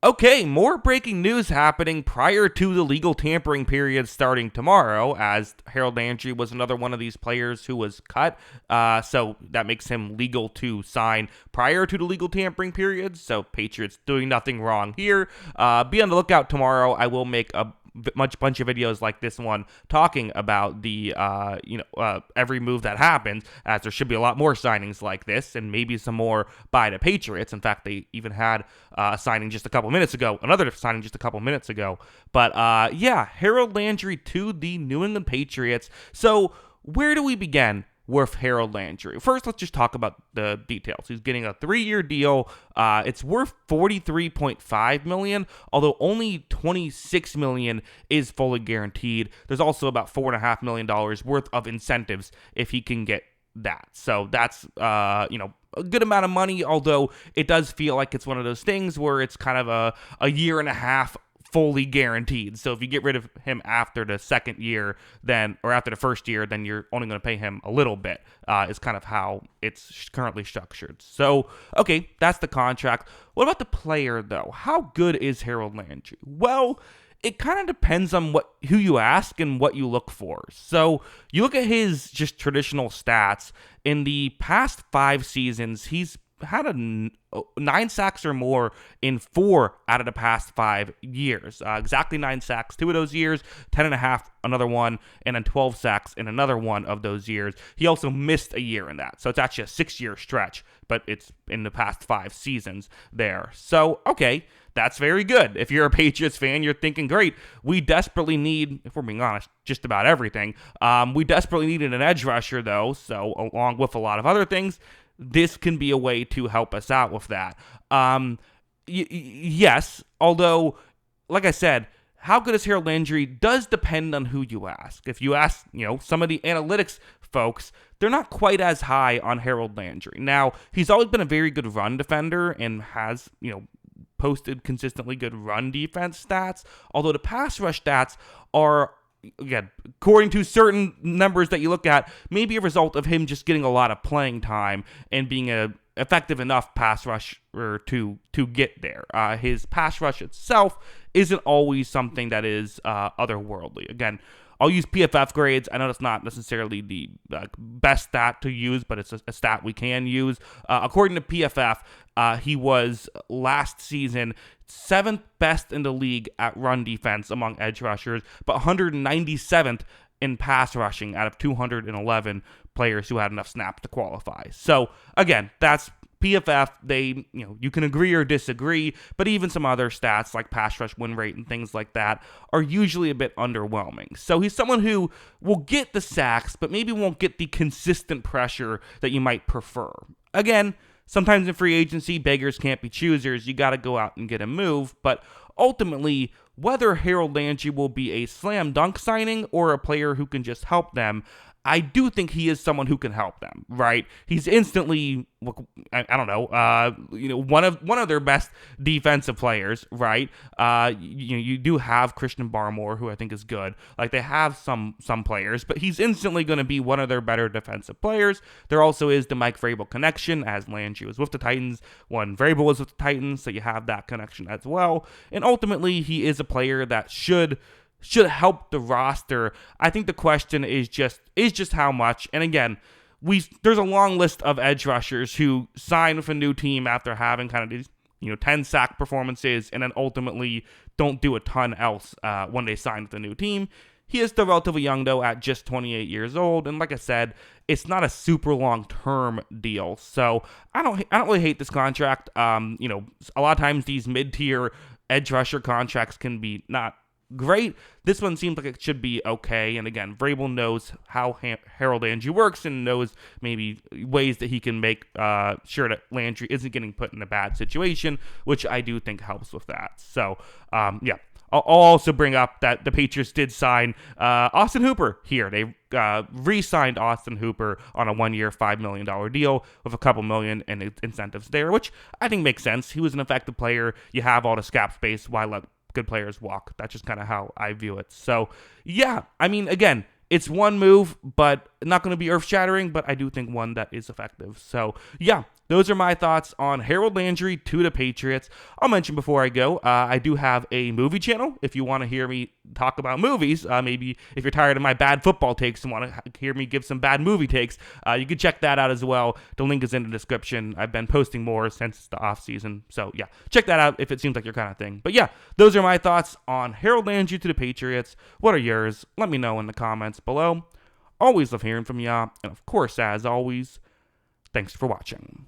Okay, more breaking news happening prior to the legal tampering period starting tomorrow, as Harold Landry was another one of these players who was cut. So that makes him legal to sign prior to the legal tampering period. So Patriots doing nothing wrong here. Be on the lookout tomorrow. I will make a bunch of videos like this one talking about the every move that happens, as there should be a lot more signings like this and maybe some more by the Patriots. In fact, they even had a signing just a couple minutes ago, another signing just a couple minutes ago. But Harold Landry to the New England Patriots. So where do we begin with Harold Landry? First, let's just talk about the details. He's getting a 3-year deal. It's worth $43.5 million, although only $26 million is fully guaranteed. There's also about $4.5 million worth of incentives if he can get that. So that's a good amount of money, although it does feel like it's one of those things where it's kind of a year and a half fully guaranteed. So if you get rid of him after the second year, or after the first year, then you're only going to pay him a little bit, is kind of how it's currently structured. So, okay, that's the contract. What about the player, though? How good is Harold Landry? Well, it kind of depends on who you ask and what you look for. So you look at his just traditional stats. In the past 5 seasons, he's had 9 sacks or more in 4 out of the past 5 years. Exactly 9 sacks 2 of those years, 10.5 another one, and then 12 sacks in another one of those years. He also missed a year in that, so it's actually a 6-year stretch, but it's in the past 5 seasons there. So, okay, that's very good. If you're a Patriots fan, you're thinking, great, we desperately need, if we're being honest, just about everything. We desperately needed an edge rusher, though, so along with a lot of other things, this can be a way to help us out with that. Yes, although, like I said, how good is Harold Landry does depend on who you ask. If you ask, some of the analytics folks, they're not quite as high on Harold Landry. Now, he's always been a very good run defender and has, posted consistently good run defense stats, although the pass rush stats are, again, according to certain numbers that you look at, maybe a result of him just getting a lot of playing time and being a effective enough pass rusher to get there. His pass rush itself isn't always something that is otherworldly. Again, I'll use PFF grades. I know that's not necessarily the best stat to use, but it's a stat we can use. According to PFF, he was last season 7th best in the league at run defense among edge rushers, but 197th in pass rushing out of 211 players who had enough snaps to qualify. So again, that's PFF. They, you can agree or disagree, but even some other stats like pass rush win rate and things like that are usually a bit underwhelming. So he's someone who will get the sacks, but maybe won't get the consistent pressure that you might prefer. Again, sometimes in free agency, beggars can't be choosers. You got to go out and get a move, but ultimately, whether Harold Landry will be a slam dunk signing or a player who can just help them, I do think he is someone who can help them, right? He's instantly, I don't know, one of their best defensive players, right? You do have Christian Barmore, who I think is good. Like, they have some players, but he's instantly going to be one of their better defensive players. There also is the Mike Vrabel connection, as Landry was with the Titans when Vrabel was with the Titans, so you have that connection as well. And ultimately, he is a player that should help the roster. I think the question is just how much. And again, there's a long list of edge rushers who sign with a new team after having kind of these 10 sack performances and then ultimately don't do a ton else when they sign with a new team. He is still relatively young, though, at just 28 years old, and like I said, it's not a super long-term deal. So I don't really hate this contract. A lot of times these mid-tier edge rusher contracts can be not great. This one seems like it should be okay. And again, Vrabel knows how Harold Landry works and knows maybe ways that he can make sure that Landry isn't getting put in a bad situation, which I do think helps with that. So, I'll also bring up that the Patriots did sign Austin Hooper here. They re-signed Austin Hooper on a 1-year, $5 million deal with a couple million in incentives there, which I think makes sense. He was an effective player. You have all the cap space. Why let good players walk? That's just kind of how I view it. So, yeah, I mean, again, it's one move, but not going to be earth-shattering, but I do think one that is effective. So, yeah, those are my thoughts on Harold Landry to the Patriots. I'll mention before I go, I do have a movie channel. If you want to hear me talk about movies, maybe if you're tired of my bad football takes and want to hear me give some bad movie takes, you can check that out as well. The link is in the description. I've been posting more since the off season, so yeah, check that out if it seems like your kind of thing. But yeah, those are my thoughts on Harold Landry to the Patriots. What are yours? Let me know in the comments below. Always love hearing from ya, and of course, as always, thanks for watching.